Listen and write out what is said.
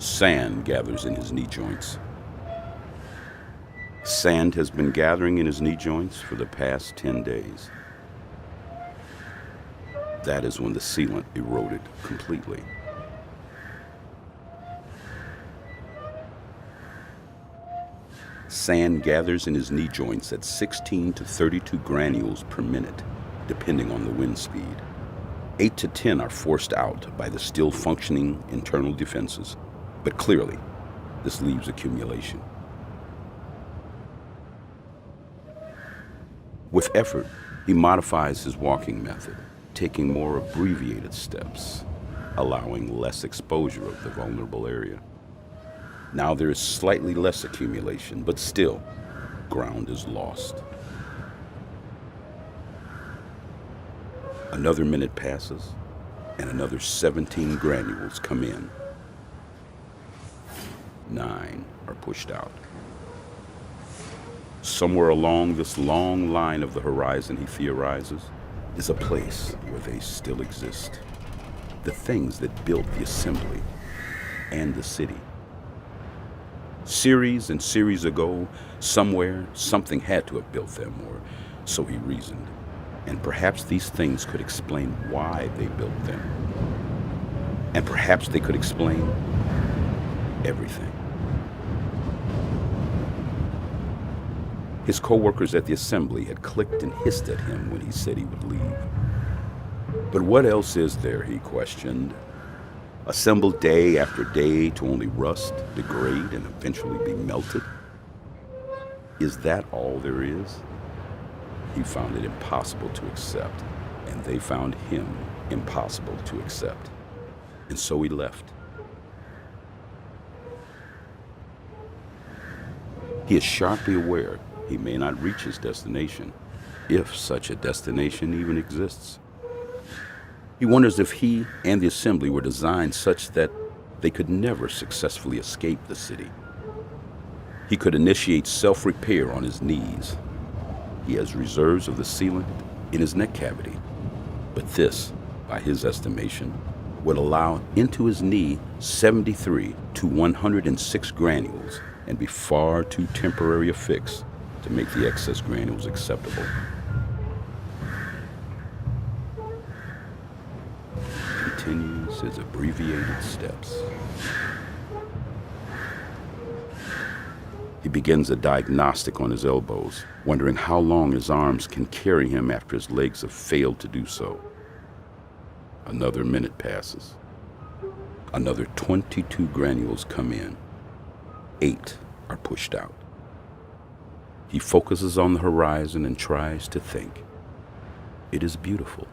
Sand gathers in his knee joints. Sand has been gathering in his knee joints for the past 10 days. That is when the sealant eroded completely. Sand gathers in his knee joints at 16 to 32 granules per minute, depending on the wind speed. 8 to 10 are forced out by the still functioning internal defenses, but clearly, this leaves accumulation. With effort, he modifies his walking method, taking more abbreviated steps, allowing less exposure of the vulnerable area. Now there is slightly less accumulation, but still, ground is lost. Another minute passes, and another 17 granules come in. 9 are pushed out. Somewhere along this long line of the horizon, he theorizes, is a place where they still exist. The things that built the assembly and the city. Series and series ago, somewhere, something had to have built them, or so he reasoned. And perhaps these things could explain why they built them. And perhaps they could explain everything. His co-workers at the assembly had clicked and hissed at him when he said he would leave. But what else is there, he questioned? Assembled day after day to only rust, degrade, and eventually be melted? Is that all there is? He found it impossible to accept, and they found him impossible to accept. And so he left. He is sharply aware he may not reach his destination, if such a destination even exists. He wonders if he and the assembly were designed such that they could never successfully escape the city. He could initiate self-repair on his knees. He has reserves of the sealant in his neck cavity, but this, by his estimation, would allow into his knee 73 to 106 granules and be far too temporary a fix to make the excess granules acceptable. Continues his abbreviated steps. He begins a diagnostic on his elbows, wondering how long his arms can carry him after his legs have failed to do so. Another minute passes. Another 22 granules come in. 8 are pushed out. He focuses on the horizon and tries to think. It is beautiful.